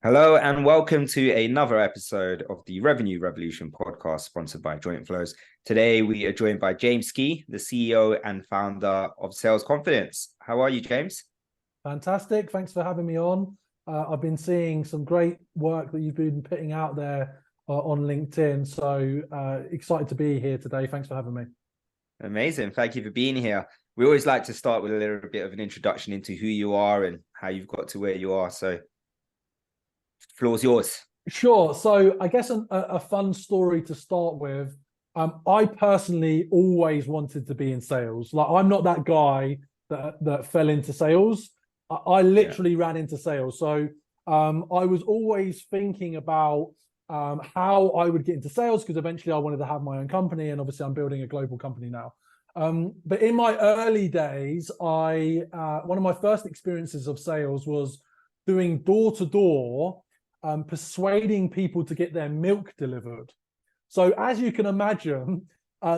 Hello and welcome to another episode of the Revenue Revolution podcast sponsored by Jointflows. Today we are joined by James Ski, the CEO and founder of Sales Confidence. How are you, James? Fantastic. Thanks for having me on. I've been seeing some great work that you've been putting out there on LinkedIn. So excited to be here today. Thanks for having me. Amazing. Thank you for being here. We always like to start with a little bit of an introduction into who you are and how you've got to where you are. So floor's yours. Sure. So I guess a fun story to start with. I personally always wanted to be in sales. Like, I'm not that guy that fell into sales. I literally ran into sales. So I was always thinking about how I would get into sales, because eventually I wanted to have my own company, and obviously I'm building a global company now. But in my early days, one of my first experiences of sales was doing door-to-door, persuading people to get their milk delivered. So as you can imagine,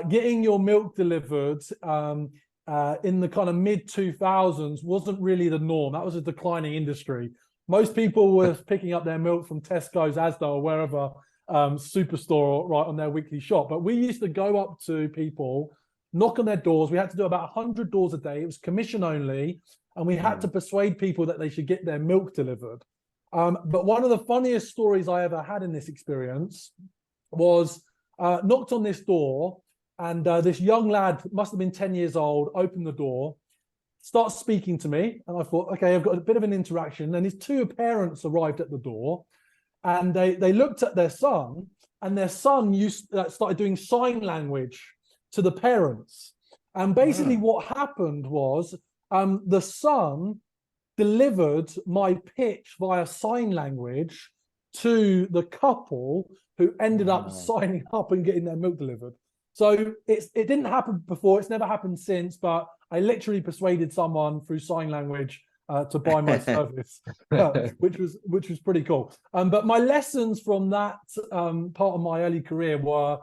getting your milk delivered in the kind of mid-2000s wasn't really the norm. That was a declining industry. Most people were picking up their milk from Tesco's, Asda, or wherever, superstore, right, on their weekly shop. But we used to go up to people, knock on their doors. We had to do about 100 doors a day. It was commission only, and we had to persuade people that they should get their milk delivered. But one of the funniest stories I ever had in this experience was knocked on this door, and this young lad, must have been 10 years old, opened the door, starts speaking to me, and I thought, okay, I've got a bit of an interaction. And his two parents arrived at the door, and they looked at their son, and their son started doing sign language to the parents. And basically what happened was the son delivered my pitch via sign language to the couple, who ended up signing up and getting their milk delivered. So it didn't happen before. It's never happened since, but I literally persuaded someone through sign language to buy my service, which was pretty cool. But my lessons from that part of my early career were,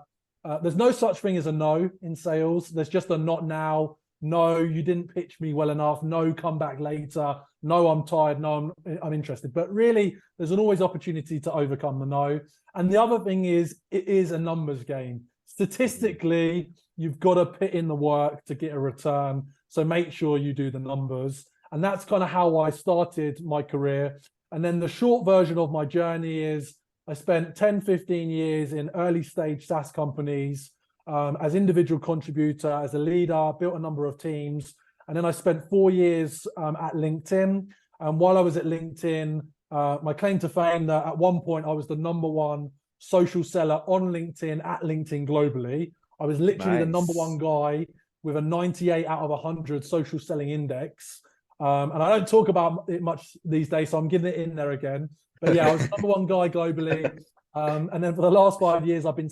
there's no such thing as a no in sales. There's just a not now. No, you didn't pitch me well enough. No, come back later. No, I'm tired. No, I'm interested. But really, there's always opportunity to overcome the no. And the other thing is, it is a numbers game. Statistically, you've got to put in the work to get a return. So make sure you do the numbers. And that's kind of how I started my career. And then the short version of my journey is, I spent 10, 15 years in early stage SaaS companies, as individual contributor, as a leader, built a number of teams. And then I spent 4 years at LinkedIn. And while I was at LinkedIn, my claim to fame, that at one point I was the #1 social seller on LinkedIn at LinkedIn globally. I was literally the #1 guy with a 98 out of 100 social selling index. And I don't talk about it much these days, so I'm giving it in there again. But yeah, I was the #1 guy globally. And then for the last 5 years, I've been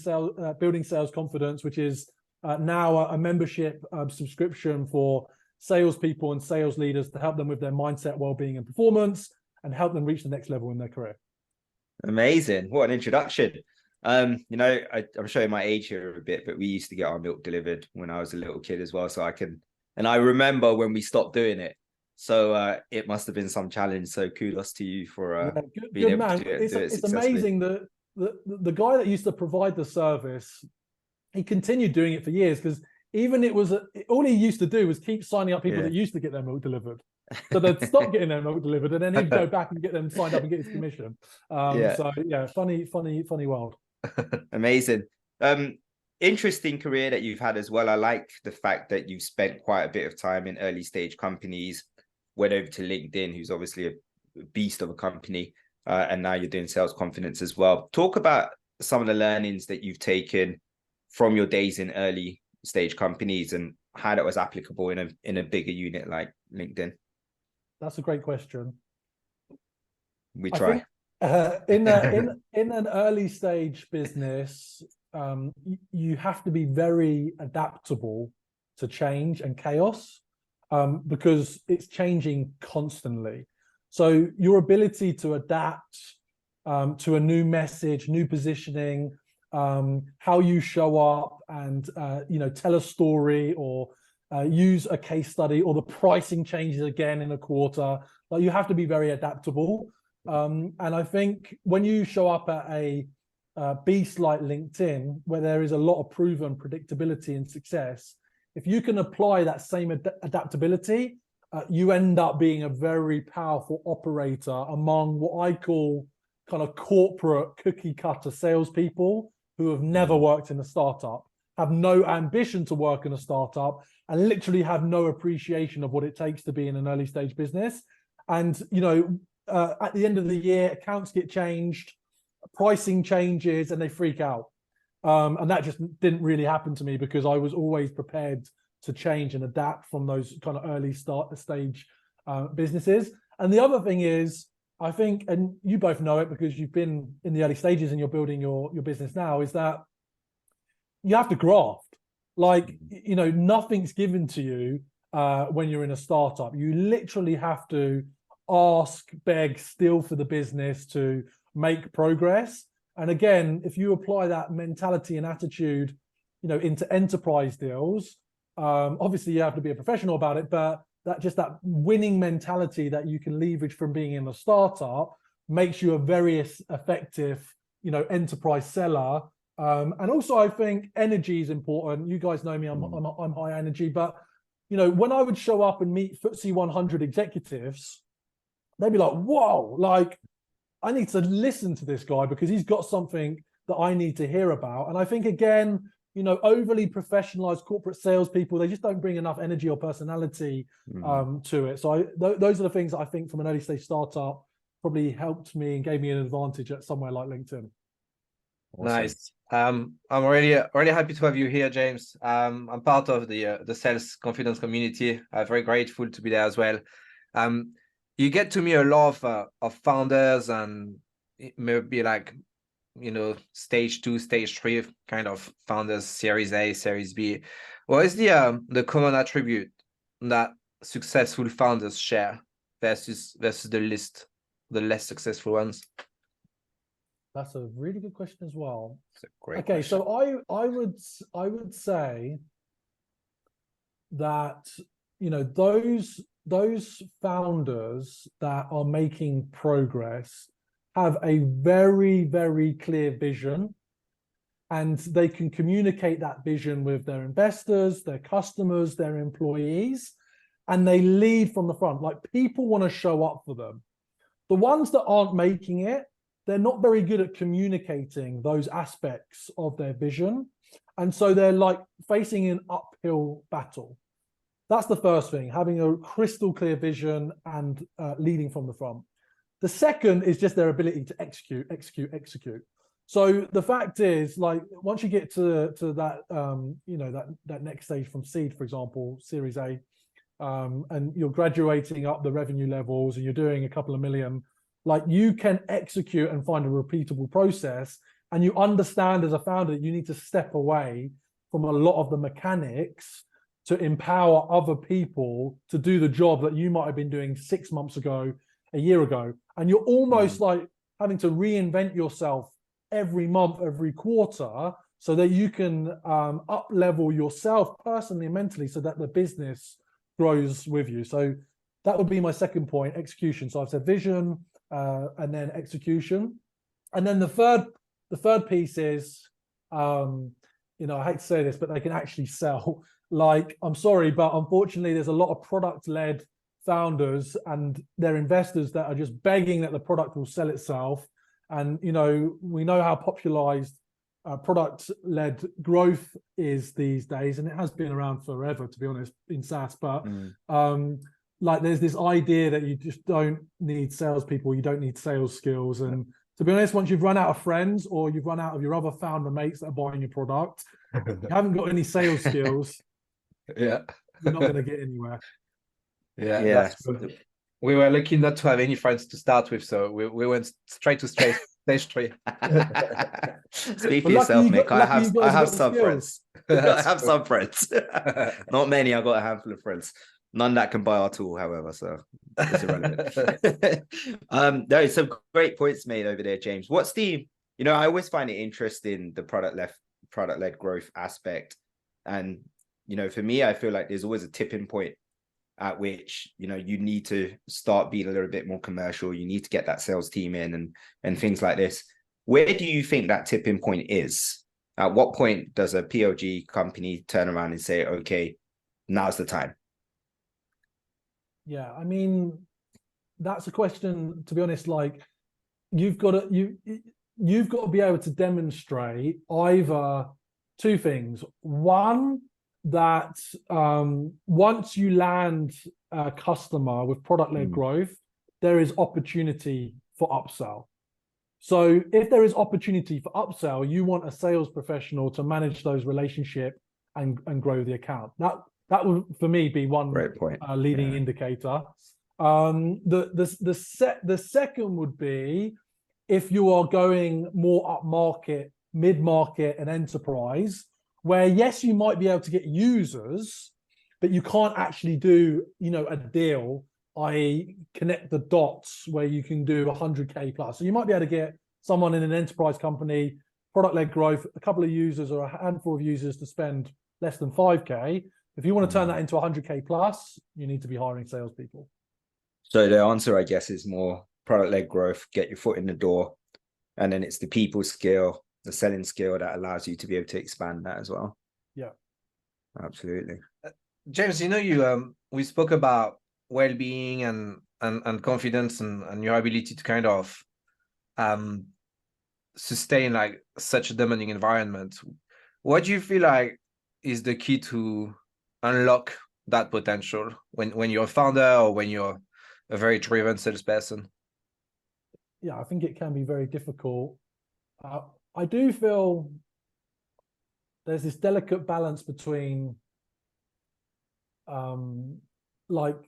building Sales Confidence, which is now a membership subscription for salespeople and sales leaders to help them with their mindset, well-being, and performance, and help them reach the next level in their career. Amazing. What an introduction. I'm showing my age here a bit, but we used to get our milk delivered when I was a little kid as well. And I remember when we stopped doing it. So it must have been some challenge. So kudos to you for being able to do it It's amazing that the guy that used to provide the service, he continued doing it for years, because all he used to do was keep signing up people that used to get their milk delivered. So they'd stop getting their milk delivered, and then he'd go back and get them signed up and get his commission. So yeah, funny world. Amazing. Interesting career that you've had as well. I like the fact that you've spent quite a bit of time in early stage companies, went over to LinkedIn, who's obviously a beast of a company. And now you're doing Sales Confidence as well. Talk about some of the learnings that you've taken from your days in early stage companies and how that was applicable in a bigger unit like LinkedIn. That's a great question. We try. In an early stage business, you have to be very adaptable to change and chaos, because it's changing constantly. So your ability to adapt to a new message, new positioning, how you show up and tell a story, or use a case study, or the pricing changes again in a quarter. Like, you have to be very adaptable. And I think when you show up at a beast like LinkedIn, where there is a lot of proven predictability and success, if you can apply that same adaptability, you end up being a very powerful operator among what I call kind of corporate cookie cutter salespeople who have never worked in a startup, have no ambition to work in a startup, and literally have no appreciation of what it takes to be in an early stage business. And, you know, at the end of the year, accounts get changed, pricing changes, and they freak out. And that just didn't really happen to me because I was always prepared to change and adapt from those kind of early stage businesses. And the other thing is, I think, and you both know it because you've been in the early stages and you're building your business now, is that you have to graft. Like, you know, nothing's given to you when you're in a startup. You literally have to ask, beg, steal for the business to make progress. And again, if you apply that mentality and attitude, you know, into enterprise deals, obviously you have to be a professional about it, but that winning mentality that you can leverage from being in a startup makes you a very effective, you know, enterprise seller. And also I think energy is important. You guys know me, I'm high energy, but you know, when I would show up and meet FTSE 100 executives, they'd be like, whoa, like I need to listen to this guy because he's got something that I need to hear about. And I think, again, you know, overly professionalized corporate salespeople, they just don't bring enough energy or personality to it. So those are the things that I think from an early stage startup probably helped me and gave me an advantage at somewhere like LinkedIn. Awesome. Nice. I'm really happy to have you here, James. I'm part of the sales confidence community. I'm very grateful to be there as well. You get to meet a lot of founders and maybe like, you know, stage 2, stage 3 kind of founders, Series A, Series B. What is the common attribute that successful founders share versus the less successful ones? That's a really good question as well. It's a great question. So I would say that, you know, those founders that are making progress have a very, very clear vision, and they can communicate that vision with their investors, their customers, their employees, and they lead from the front. Like, people want to show up for them. The ones that aren't making it, they're not very good at communicating those aspects of their vision. And so they're like facing an uphill battle. That's the first thing, having a crystal clear vision and leading from the front. The second is just their ability to execute. So the fact is, like, once you get to that, you know, that next stage from seed, for example, Series A, and you're graduating up the revenue levels and you're doing a couple of million, like, you can execute and find a repeatable process, and you understand as a founder that you need to step away from a lot of the mechanics to empower other people to do the job that you might have been doing 6 months ago, a year ago. And you're almost like having to reinvent yourself every month, every quarter, so that you can up level yourself personally and mentally so that the business grows with you. So that would be my second point, execution. So I've said vision, and then execution. And then the third piece is, you know, I hate to say this, but they can actually sell. Like, I'm sorry, but unfortunately, there's a lot of product-led founders and their investors that are just begging that the product will sell itself. And, you know, we know how popularized product-led growth is these days, and it has been around forever, to be honest, in SaaS. But like, there's this idea that you just don't need salespeople, you don't need sales skills. And to be honest, once you've run out of friends or you've run out of your other founder mates that are buying your product, you haven't got any sales skills. Yeah, you're not going to get anywhere. Yeah, that's good. We were lucky not to have any friends to start with, so we went straight to stage 3. Speak for yourself, Mick. I have some friends. I have some friends. Not many. I've got a handful of friends. None that can buy our tool, however, so it's irrelevant. There is some great points made over there, James. What's the, you know, I always find it interesting, the product-led growth aspect. And, you know, for me, I feel like there's always a tipping point at which, you need to start being a little bit more commercial. You need to get that sales team in and things like this. Where do you think that tipping point is? At what point does a PLG company turn around and say, okay, now's the time? Yeah, I mean, that's a question, to be honest, like you've got to be able to demonstrate either two things. One, that once you land a customer with product-led growth, there is opportunity for upsell. So if there is opportunity for upsell, you want a sales professional to manage those relationships and grow the account. That would, for me, be one leading indicator. The second would be if you are going more upmarket, mid-market, and enterprise, where yes, you might be able to get users, but you can't actually do, a deal, i.e. connect the dots where you can do 100K plus. So you might be able to get someone in an enterprise company, product-led growth, a couple of users or a handful of users to spend less than 5K. If you want to turn that into 100K plus, you need to be hiring salespeople. So the answer, I guess, is more product-led growth, get your foot in the door, and then it's the people skill, the selling skill that allows you to be able to expand that as well. Yeah, absolutely. James, we spoke about well-being and confidence and your ability to kind of sustain like such a demanding environment. What do you feel like is the key to unlock that potential when you're a founder or when you're a very driven salesperson? Yeah, I think it can be very difficult. I do feel there's this delicate balance between like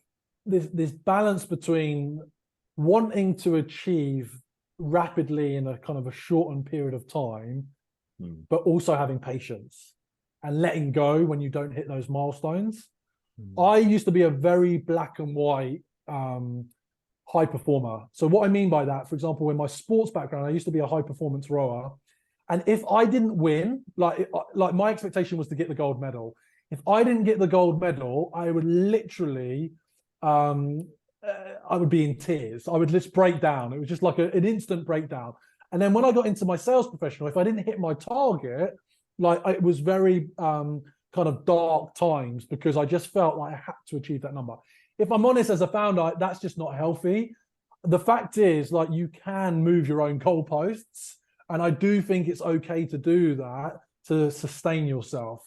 this balance between wanting to achieve rapidly in a kind of a shortened period of time, but also having patience and letting go when you don't hit those milestones. I used to be a very black and white high performer. So what I mean by that, for example, in my sports background, I used to be a high performance rower. And if I didn't win, like my expectation was to get the gold medal. If I didn't get the gold medal, I would literally, I would be in tears. I would just break down. It was just like an instant breakdown. And then when I got into my sales professional, if I didn't hit my target, like it was very kind of dark times because I just felt like I had to achieve that number. If I'm honest, as a founder, that's just not healthy. The fact is, like, you can move your own goalposts. And I do think it's okay to do that to sustain yourself.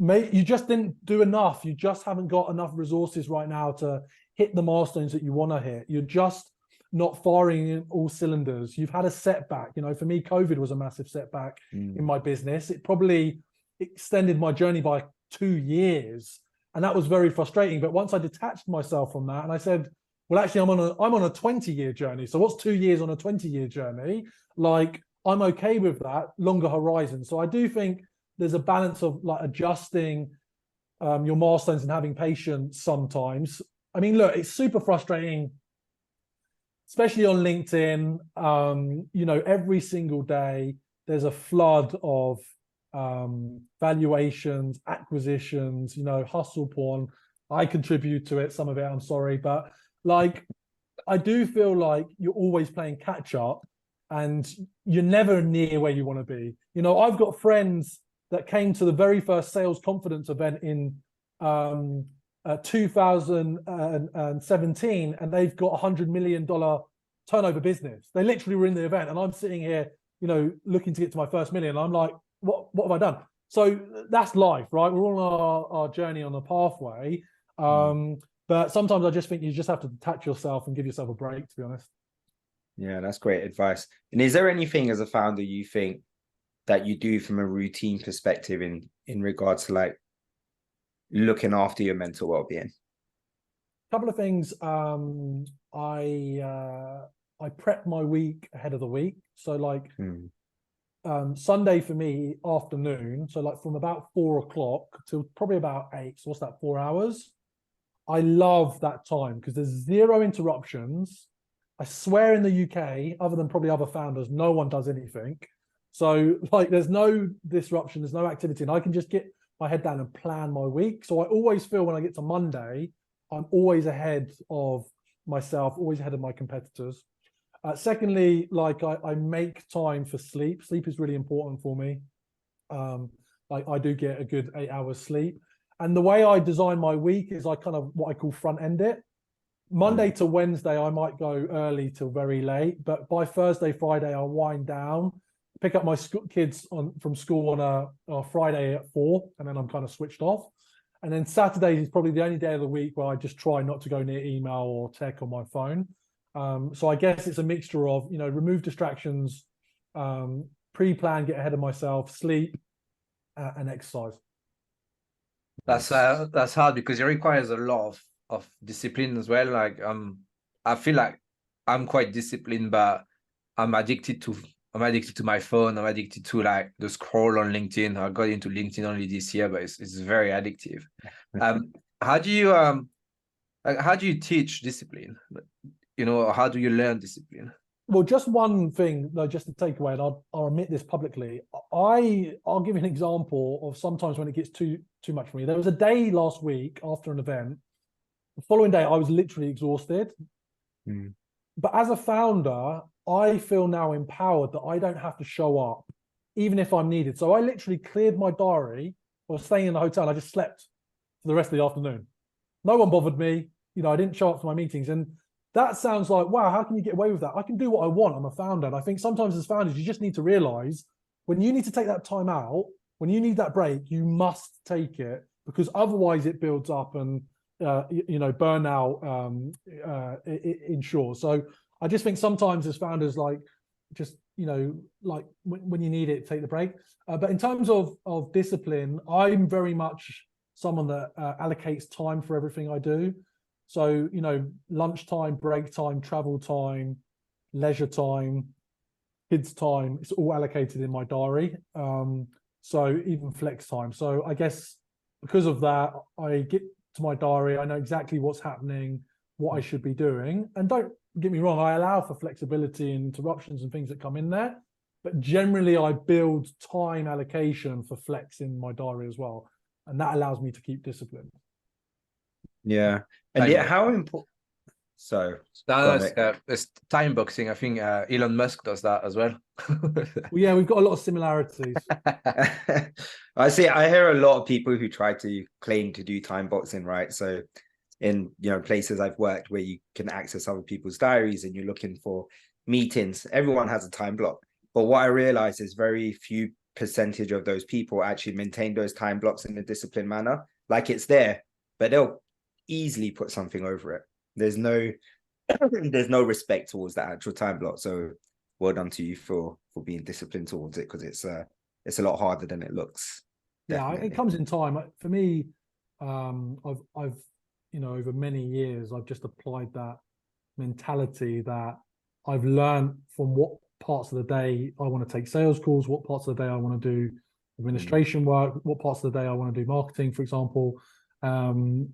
You just didn't do enough. You just haven't got enough resources right now to hit the milestones that you want to hit. You're just not firing in all cylinders. You've had a setback. For me, COVID was a massive setback in my business. It probably extended my journey by 2 years. And that was very frustrating. But once I detached myself from that and I said, well, actually, I'm on a 20-year journey. So what's 2 years on a 20-year journey? Like, I'm okay with that longer horizon. So I do think there's a balance of like adjusting your milestones and having patience sometimes. I mean, look, it's super frustrating, especially on LinkedIn. Every single day there's a flood of valuations, acquisitions, hustle porn. I contribute to it, some of it, I'm sorry, but like, I do feel like you're always playing catch up and you're never near where you want to be. I've got friends that came to the very first sales confidence event in 2017, and they've got $100 million turnover business. They literally were in the event, and I'm sitting here, looking to get to my first million. I'm like, what have I done? So that's life, right? We're all on our journey on the pathway. But sometimes I just think you just have to detach yourself and give yourself a break, to be honest. Yeah, that's great advice. And is there anything as a founder you think that you do from a routine perspective in regards to like looking after your mental well-being? A couple of things. I prep my week ahead of the week. So like Sunday for me, afternoon, so like from about 4 o'clock till probably about 8. So what's that, 4 hours? I love that time because there's zero interruptions. I swear in the UK, other than probably other founders, no one does anything. So like there's no disruption, there's no activity, and I can just get my head down and plan my week. So I always feel when I get to Monday, I'm always ahead of myself, always ahead of my competitors. Secondly, like I make time for sleep. Sleep is really important for me. Like I do get a good 8 hours sleep. And the way I design my week is I kind of what I call front end it. Monday to Wednesday, I might go early till very late, but by Thursday, Friday, I'll wind down, pick up my kids from school on a Friday at 4, and then I'm kind of switched off. And then Saturdays is probably the only day of the week where I just try not to go near email or tech on my phone. So I guess it's a mixture of, remove distractions, pre-plan, get ahead of myself, sleep, and exercise. That's hard because it requires a lot of discipline as well. Like I feel like I'm quite disciplined, but I'm addicted to my phone. I'm addicted to like the scroll on LinkedIn. I got into LinkedIn only this year, but it's very addictive. How do you teach discipline? How do you learn discipline? Well, just one thing, though, just to take away, and I'll admit this publicly. I'll give you an example of sometimes when it gets too much for me. There was a day last week after an event. The following day, I was literally exhausted. But as a founder, I feel now empowered that I don't have to show up, even if I'm needed. So I literally cleared my diary. I was staying in the hotel. And I just slept for the rest of the afternoon. No one bothered me. I didn't show up for my meetings. And that sounds like, wow, how can you get away with that? I can do what I want. I'm a founder. And I think sometimes as founders, you just need to realize when you need to take that time out, when you need that break, you must take it, because otherwise it builds up and burnout ensures. So I just think sometimes as founders, like just like when you need it, take the break. But in terms of discipline, I'm very much someone that allocates time for everything I do. So lunchtime, break time, travel time, leisure time, kids time, it's all allocated in my diary. So even flex time. So I guess because of that, I get to my diary, I know exactly what's happening, what I should be doing. And don't get me wrong, I allow for flexibility and interruptions and things that come in there. But generally, I build time allocation for flex in my diary as well. And that allows me to keep discipline. Yeah. And how important? So it's time boxing. I think Elon Musk does that as well. Well, yeah, we've got a lot of similarities. I hear a lot of people who try to claim to do time boxing, right? So in places I've worked where you can access other people's diaries and you're looking for meetings, everyone has a time block. But what I realize is very few percentage of those people actually maintain those time blocks in a disciplined manner. Like it's there, but they'll easily put something over it. There's no respect towards that actual time block. So well done to you for being disciplined towards it, because it's a lot harder than it looks. Definitely. Yeah, it comes in time. For me, I've over many years, I've just applied that mentality that I've learned from what parts of the day I want to take sales calls, what parts of the day I want to do administration work, what parts of the day I want to do marketing, for example, and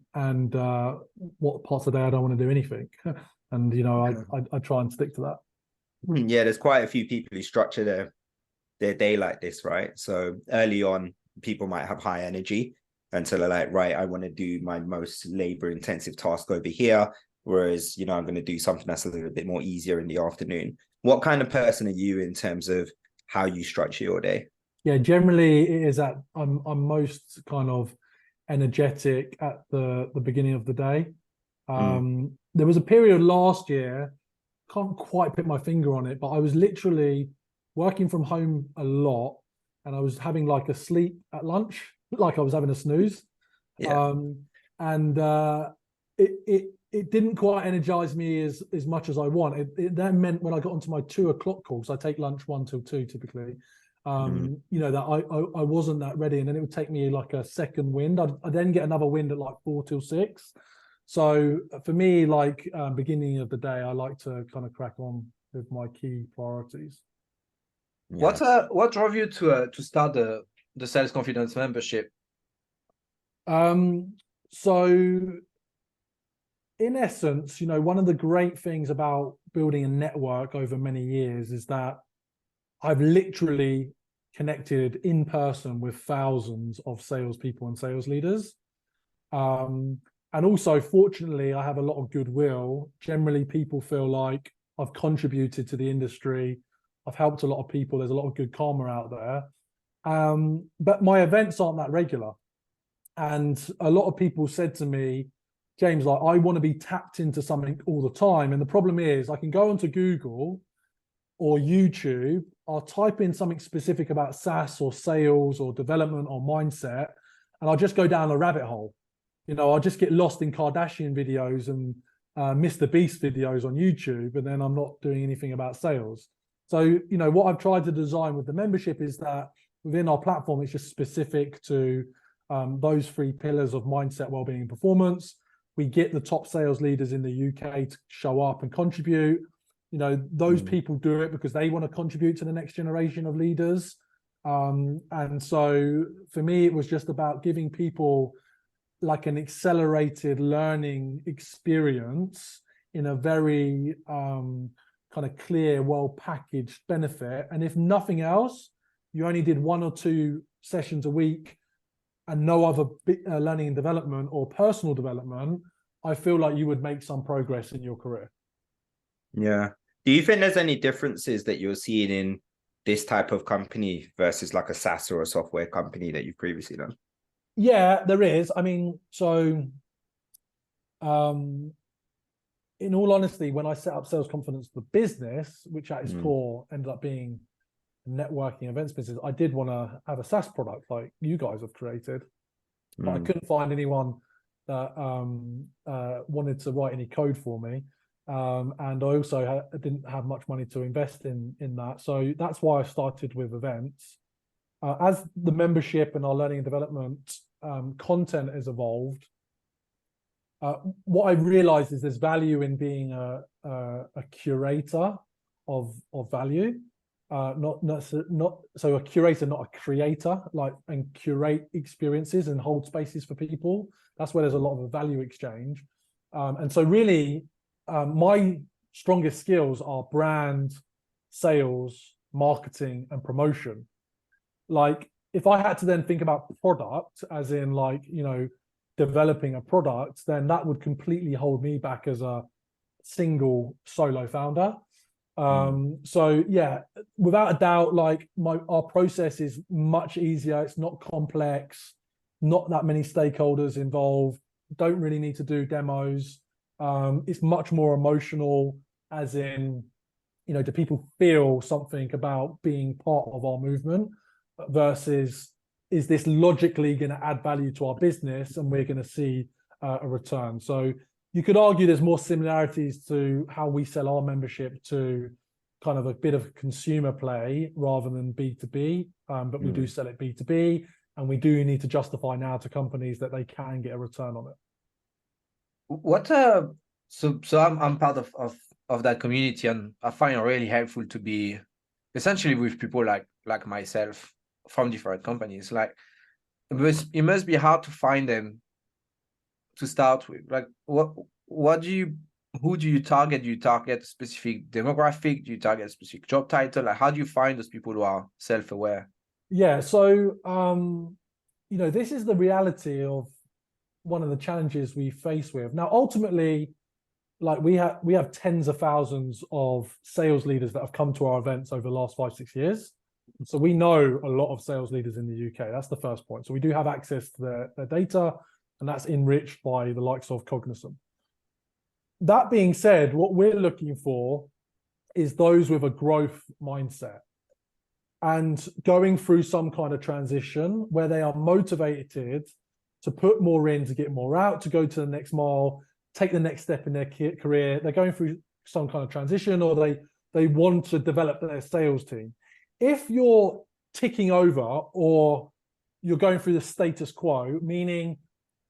what parts of the day I don't want to do anything. And I try and stick to that. Yeah, there's quite a few people who structure their day like this, right? So early on, people might have high energy until they're like, right, I want to do my most labor intensive task over here, whereas I'm going to do something that's a little bit more easier in the afternoon. What kind of person are you in terms of how you structure your day? Yeah, generally it is that I'm most kind of energetic at the beginning of the day. There was a period last year, can't quite put my finger on it, but I was literally working from home a lot, and I was having like a sleep at lunch, like I was having a snooze. Yeah. It didn't quite energize me as much as I want. It then meant when I got onto my 2 o'clock calls, I take lunch 1 till 2 typically. That I wasn't that ready, and then it would take me like a second wind. I'd then get another wind at like 4 till 6. So for me, like beginning of the day, I like to kind of crack on with my key priorities. Yeah. What drove you to start the Sales Confidence membership? So in essence, one of the great things about building a network over many years is that I've literally connected in person with thousands of salespeople and sales leaders. And also, fortunately, I have a lot of goodwill. Generally, people feel like I've contributed to the industry. I've helped a lot of people. There's a lot of good karma out there. But my events aren't that regular. And a lot of people said to me, James, like, I want to be tapped into something all the time. And the problem is I can go onto Google or YouTube, I'll type in something specific about SaaS or sales or development or mindset, and I'll just go down a rabbit hole. I'll just get lost in Kardashian videos and Mr. Beast videos on YouTube, and then I'm not doing anything about sales. So, what I've tried to design with the membership is that within our platform, it's just specific to those three pillars of mindset, wellbeing, and performance. We get the top sales leaders in the UK to show up and contribute. Those people do it because they want to contribute to the next generation of leaders. And so for me, it was just about giving people like an accelerated learning experience in a very kind of clear, well-packaged benefit. And if nothing else, you only did 1 or 2 sessions a week and no other learning and development or personal development, I feel like you would make some progress in your career. Yeah. Do you think there's any differences that you're seeing in this type of company versus like a SaaS or a software company that you've previously done? Yeah, there is. I mean, so in all honesty, when I set up Sales Confidence, the business, which at its core ended up being a networking events business, I did want to have a SaaS product like you guys have created, but I couldn't find anyone that wanted to write any code for me. And I also didn't have much money to invest in that. So that's why I started with events. As the membership and our learning and development content has evolved, what I realized is there's value in being a curator of value, not so a curator, not a creator, and curate experiences and hold spaces for people. That's where there's a lot of a value exchange. And so really, my strongest skills are brand, sales, marketing, and promotion. Like if I had to then think about product as in developing a product, then that would completely hold me back as a single solo founder. So yeah, without a doubt, our process is much easier. It's not complex, not that many stakeholders involved, don't really need to do demos. It's much more emotional, as in, do people feel something about being part of our movement versus is this logically going to add value to our business and we're going to see a return. So you could argue there's more similarities to how we sell our membership to kind of a bit of consumer play rather than B2B, but we do sell it B2B, and we do need to justify now to companies that they can get a return on it. What so I'm part of that community, and I find it really helpful to be essentially with people like myself from different companies. Like it must be hard to find them to start with. Like who do you target? Do you target a specific demographic? Do you target a specific job title? Like how do you find those people who are self-aware? Yeah, so this is the reality of one of the challenges we face with. Now, ultimately, we have tens of thousands of sales leaders that have come to our events over the last 5-6 years. So we know a lot of sales leaders in the UK. That's the first point. So we do have access to their data, and that's enriched by the likes of Cognizant. That being said, what we're looking for is those with a growth mindset and going through some kind of transition where they are motivated to put more in, to get more out, to go to the next mile, take the next step in their career. They're going through some kind of transition, or they want to develop their sales team. If you're ticking over or you're going through the status quo, meaning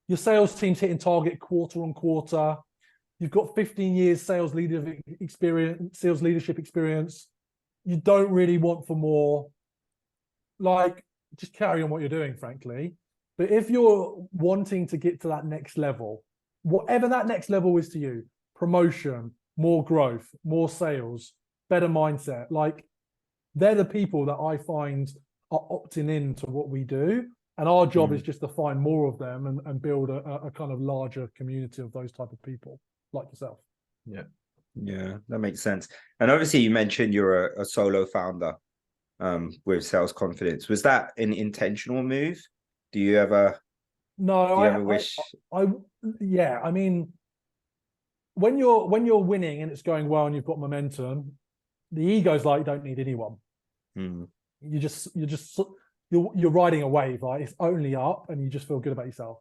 your sales team's hitting target quarter on quarter, you've got 15 years sales leadership experience, you don't really want for more, just carry on what you're doing, frankly. But if you're wanting to get to that next level, whatever that next level is to you, promotion, more growth, more sales, better mindset, they're the people that I find are opting in to what we do. And our job is just to find more of them and build a kind of larger community of those type of people like yourself. Yeah, that makes sense. And obviously you mentioned you're a solo founder with Sales Confidence. Was that an intentional move? Do you ever wish? Yeah, I mean, when you're winning and it's going well and you've got momentum, the ego's like, you don't need anyone. You're riding a wave, right? It's only up and you just feel good about yourself.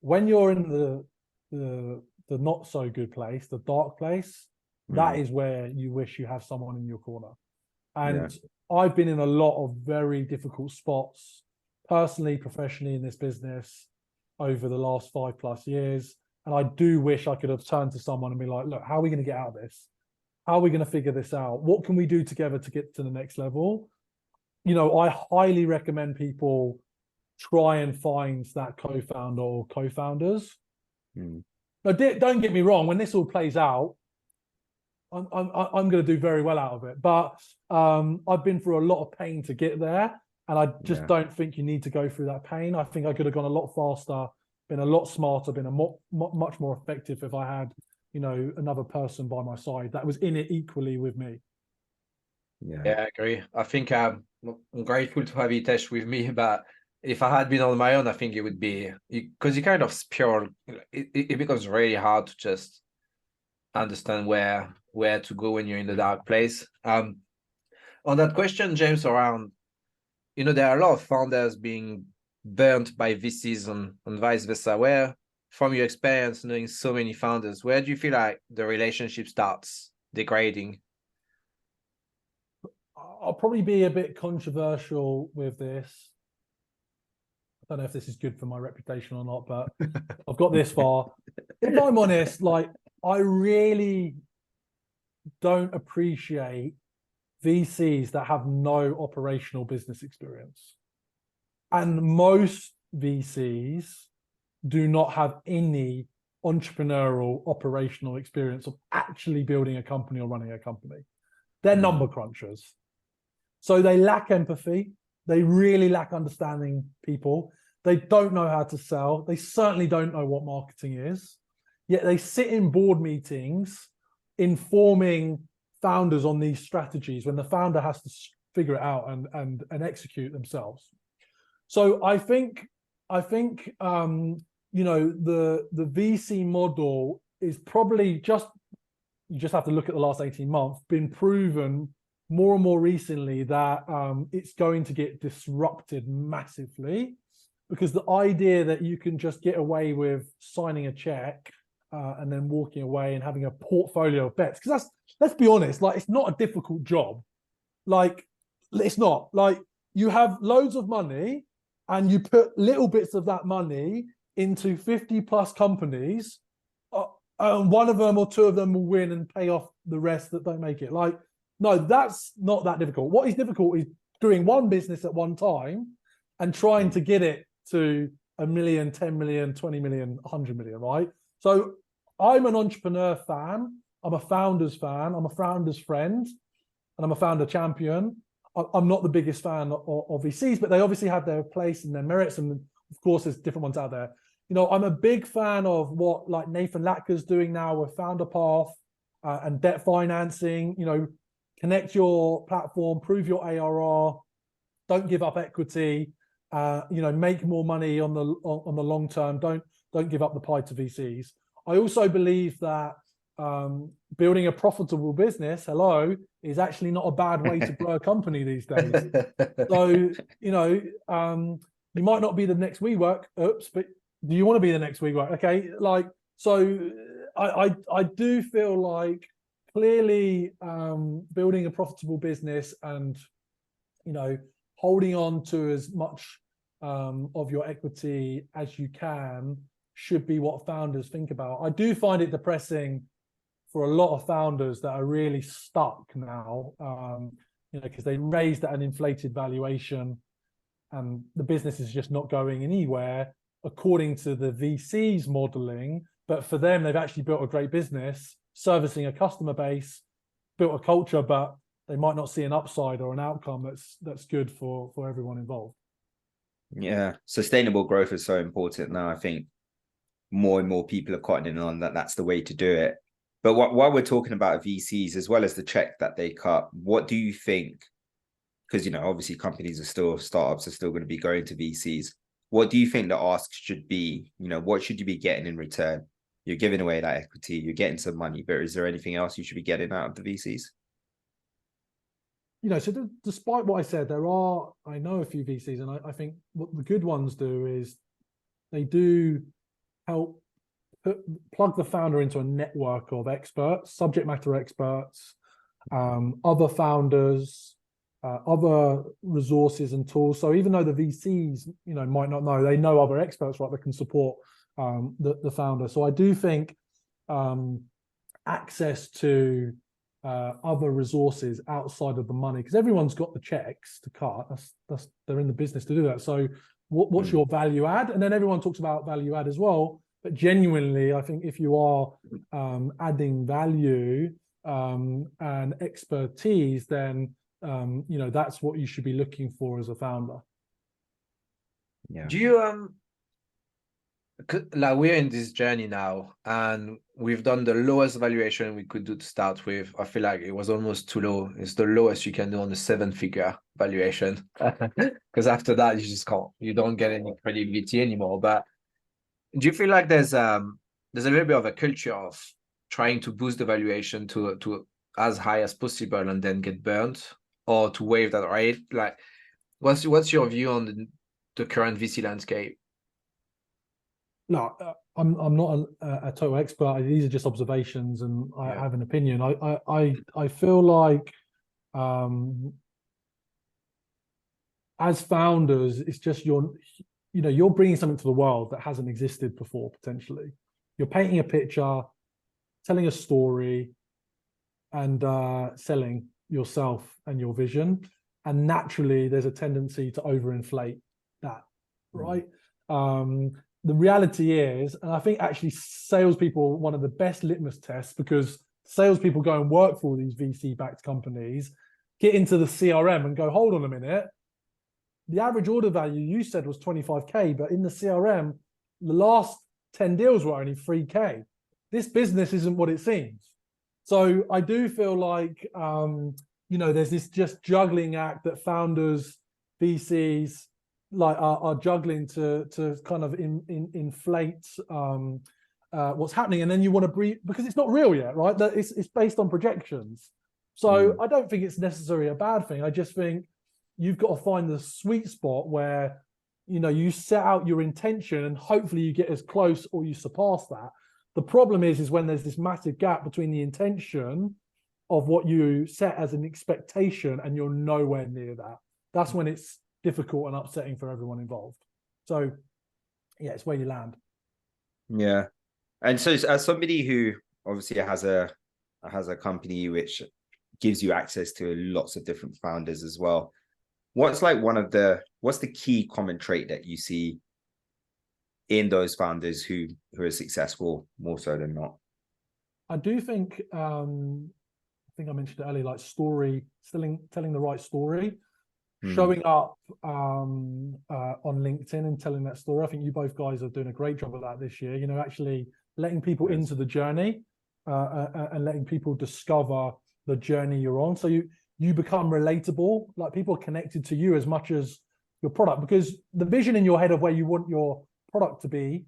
When you're in the not so good place, the dark place, that is where you wish you have someone in your corner. And I've been in a lot of very difficult spots, personally, professionally, in this business over the last 5+ years. And I do wish I could have turned to someone and be like, look, how are we going to get out of this? How are we going to figure this out? What can we do together to get to the next level? You know, I highly recommend people try and find that co-founder or co-founders. Now, don't get me wrong, when this all plays out, I'm going to do very well out of it. But I've been through a lot of pain to get there. And I just don't think you need to go through that pain. I think I could have gone a lot faster, been a lot smarter, been much more effective if I had, you know, another person by my side that was in it equally with me. Yeah, I agree. I think I'm grateful to have Hitesh with me, but if I had been on my own, I think it would be, because you kind of spiral. It becomes really hard to just understand where to go when you're in the dark place. On that question, James, around, you know, there are a lot of founders being burnt by VCs and vice versa. Where, from your experience knowing so many founders, where do you feel like the relationship starts degrading? I'll probably be a bit controversial with this. I don't know if this is good for my reputation or not, but I've got this far. If I'm honest, like, I really don't appreciate VCs that have no operational business experience. And most VCs do not have any entrepreneurial operational experience of actually building a company or running a company. They're number crunchers. So they lack empathy. They really lack understanding people. They don't know how to sell. They certainly don't know what marketing is. Yet they sit in board meetings informing founders on these strategies when the founder has to figure it out and execute themselves. So I think you know, the VC model is probably you just have to look at the last 18 months, been proven more and more recently that it's going to get disrupted massively, because the idea that you can just get away with signing a check and then walking away and having a portfolio of bets, because let's be honest, like, it's not a difficult job. Like, it's not. Like, you have loads of money and you put little bits of that money into 50+ companies, and one of them or two of them will win and pay off the rest that don't make it. Like, no, that's not that difficult. What is difficult is doing one business at one time and trying to get it to 1 million, 10 million, 20 million, 100 million, right? So I'm an entrepreneur fan. I'm a founder's fan. I'm a founder's friend. And I'm a founder champion. I'm not the biggest fan of VCs, but they obviously have their place and their merits. And of course, there's different ones out there. You know, I'm a big fan of what, like, Nathan Latker's doing now with Founder Path and debt financing. You know, connect your platform, prove your ARR, don't give up equity, you know, make more money on the long term. Don't give up the pie to VCs. I also believe that building a profitable business, is actually not a bad way to grow a company these days. So, you know, you might not be the next WeWork, but do you want to be the next WeWork? Okay, like, so I do feel like clearly building a profitable business and, you know, holding on to as much of your equity as you can should be what founders think about. I do find it depressing for a lot of founders that are really stuck now, you know, because they raised at an inflated valuation and the business is just not going anywhere according to the VC's modeling. But for them, they've actually built a great business, servicing a customer base, built a culture, but they might not see an upside or an outcome that's good for everyone involved. Yeah, sustainable growth is so important now. I think more and more people are cottoning on that that's the way to do it. But while we're talking about VCs, as well as the check that they cut, what do you think? Because, obviously startups are still going to be going to VCs. What do you think the ask should be? What should you be getting in return? You're giving away that equity, you're getting some money, but is there anything else you should be getting out of the VCs? So despite what I said, I know a few VCs, and I think what the good ones do is they do help plug the founder into a network of experts, subject matter experts, other founders, other resources and tools. So even though the VCs, might not know, they know other experts, right, that can support the founder. So I do think access to other resources outside of the money, because everyone's got the checks to cut. That's they're in the business to do that. So what's your value add? And then everyone talks about value add as well. But genuinely, I think if you are adding value and expertise, then that's what you should be looking for as a founder. Yeah. Do you like, we're in this journey now, and we've done the lowest valuation we could do to start with. I feel like it was almost too low. It's the lowest you can do on a 7-figure valuation, because after that you don't get any credibility anymore. But do you feel like there's a little bit of a culture of trying to boost the valuation to as high as possible and then get burnt, or to waive that rate? Like, what's your view on the current VC landscape? No, I'm not a total expert. These are just observations, and I have an opinion. I feel like as founders, it's just you're bringing something to the world that hasn't existed before. Potentially, you're painting a picture, telling a story, and selling yourself and your vision. And naturally, there's a tendency to overinflate that, right? The reality is, and I think actually salespeople are one of the best litmus tests, because salespeople go and work for all these VC-backed companies, get into the CRM and go, hold on a minute, the average order value you said was 25K, but in the CRM, the last 10 deals were only 3K. This business isn't what it seems. So I do feel like, there's this just juggling act that founders, VCs, like are juggling to kind of inflate what's happening, and then you want to breathe, because it's not real yet, right? That it's based on projections. So I don't think it's necessarily a bad thing. I just think you've got to find the sweet spot where you set out your intention, and hopefully you get as close or you surpass that. The problem is when there's this massive gap between the intention of what you set as an expectation and you're nowhere near that. That's when it's difficult and upsetting for everyone involved. So yeah, it's where you land. Yeah. And so as somebody who obviously has a company which gives you access to lots of different founders as well, what's the key common trait that you see in those founders who are successful more so than not? I do think I mentioned it earlier, like telling the right story. Showing up on LinkedIn and telling that story. I think you both guys are doing a great job of that this year. Actually letting people into the journey and letting people discover the journey you're on. So you become relatable. Like, people are connected to you as much as your product, because the vision in your head of where you want your product to be,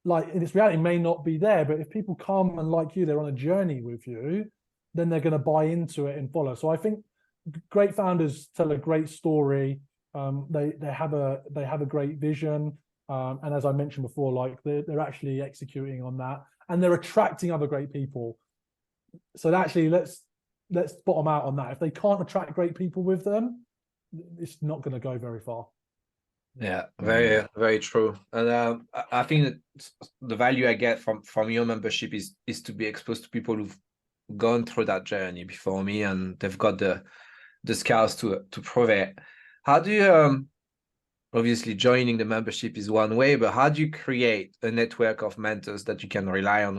like, in its reality, may not be there. But if people come and, like you, they're on a journey with you, then they're going to buy into it and follow. So I think great founders tell a great story. They have a great vision, and as I mentioned before, like they're actually executing on that, and they're attracting other great people. So actually, let's bottom out on that. If they can't attract great people with them, it's not going to go very far. Yeah, very, very true. And I think that the value I get from your membership is to be exposed to people who've gone through that journey before me, and they've got the scars to prove it. How do you obviously joining the membership is one way, but how do you create a network of mentors that you can rely on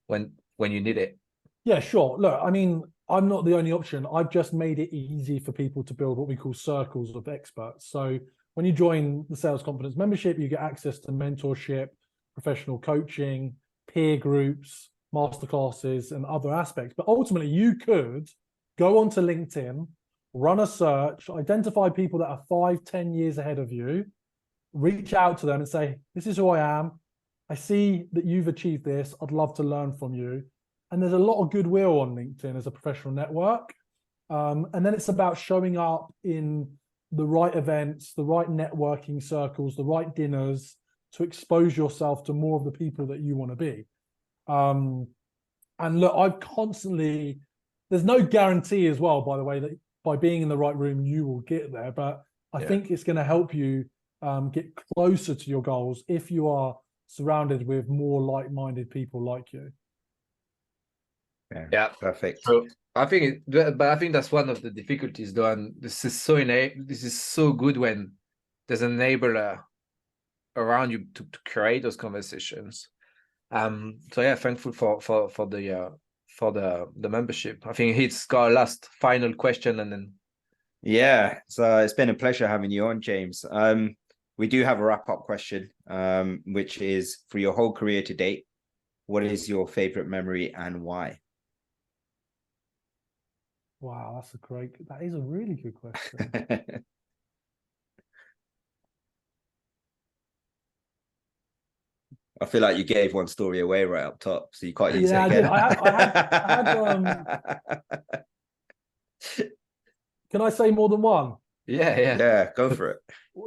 when you need it? Yeah, sure. Look, I mean, I'm not the only option. I've just made it easy for people to build what we call circles of experts. So when you join the Sales Confidence membership, you get access to mentorship, professional coaching, peer groups, masterclasses, and other aspects. But ultimately, you could go onto LinkedIn, run a search, identify people that are 5-10 years ahead of you, reach out to them and say, this is who I am. I see that you've achieved this. I'd love to learn from you. And there's a lot of goodwill on LinkedIn as a professional network. And then it's about showing up in the right events, the right networking circles, the right dinners to expose yourself to more of the people that you want to be. And look, I've constantly, there's no guarantee as well, by the way, that by being in the right room, you will get there. But I think it's going to help you get closer to your goals if you are surrounded with more like-minded people like you. Yeah, perfect. So I think, but I think that's one of the difficulties, though, and this is so good when there's an enabler around you to create those conversations. So yeah, thankful for the membership. I think he's got a last final question, and then so it's been a pleasure having you on, James. We do have a wrap-up question, which is, for your whole career to date, what is your favorite memory and why? Wow, that is a really good question. I feel like you gave one story away right up top, so you can't use it again. I had Can I say more than one? Yeah, go for it.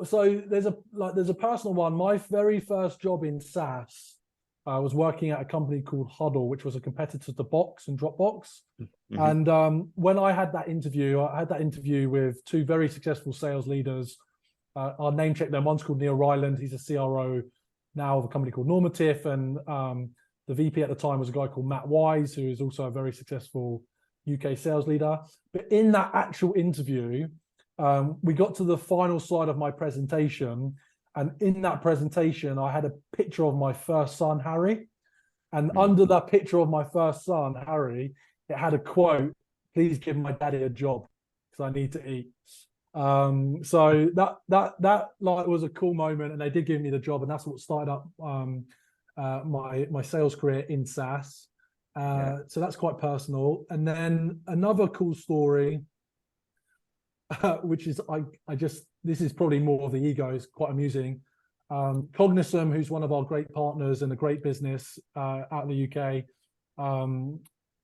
So there's a personal one. My very first job in SaaS, I was working at a company called Huddle, which was a competitor to Box and Dropbox. Mm-hmm. And when I had that interview with two very successful sales leaders. I'll name check them. One's called Neil Ryland. He's a CRO now of a company called Normative. And the VP at the time was a guy called Matt Wise, who is also a very successful UK sales leader. But in that actual interview, we got to the final slide of my presentation. And in that presentation, I had a picture of my first son, Harry. And under that picture of my first son, Harry, it had a quote, "Please give my daddy a job because I need to eat." So that was a cool moment, and they did give me the job, and that's what started up my sales career in SaaS. So that's quite personal. And then another cool story, which is this is probably more of the ego, is quite amusing. Cognizant, who's one of our great partners and a great business out in the UK,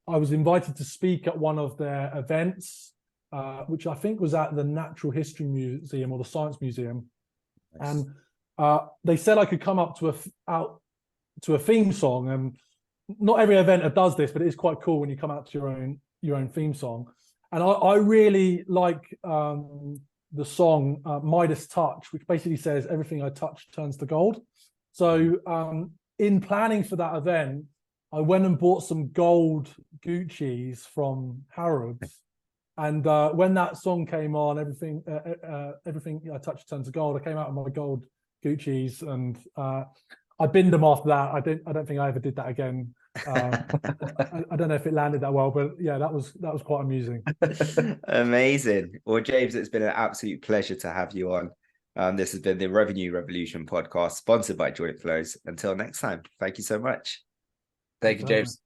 I was invited to speak at one of their events, which I think was at the Natural History Museum or the Science Museum. Nice. And they said I could come up to a theme song, and not every event does this, but it is quite cool when you come out to your own theme song. And I really like the song Midas Touch, which basically says everything I touch turns to gold. So in planning for that event, I went and bought some gold Gucci's from Harrods. And when that song came on, everything I touch turns to gold, I came out of my gold Gucci's, and I binned them after that. I don't think I ever did that again. I don't know if it landed that well, but yeah, that was quite amusing. Amazing. Well, James, it's been an absolute pleasure to have you on. This has been the Revenue Revolution podcast, sponsored by Jointflows. Until next time, thank you so much. Thank you, James.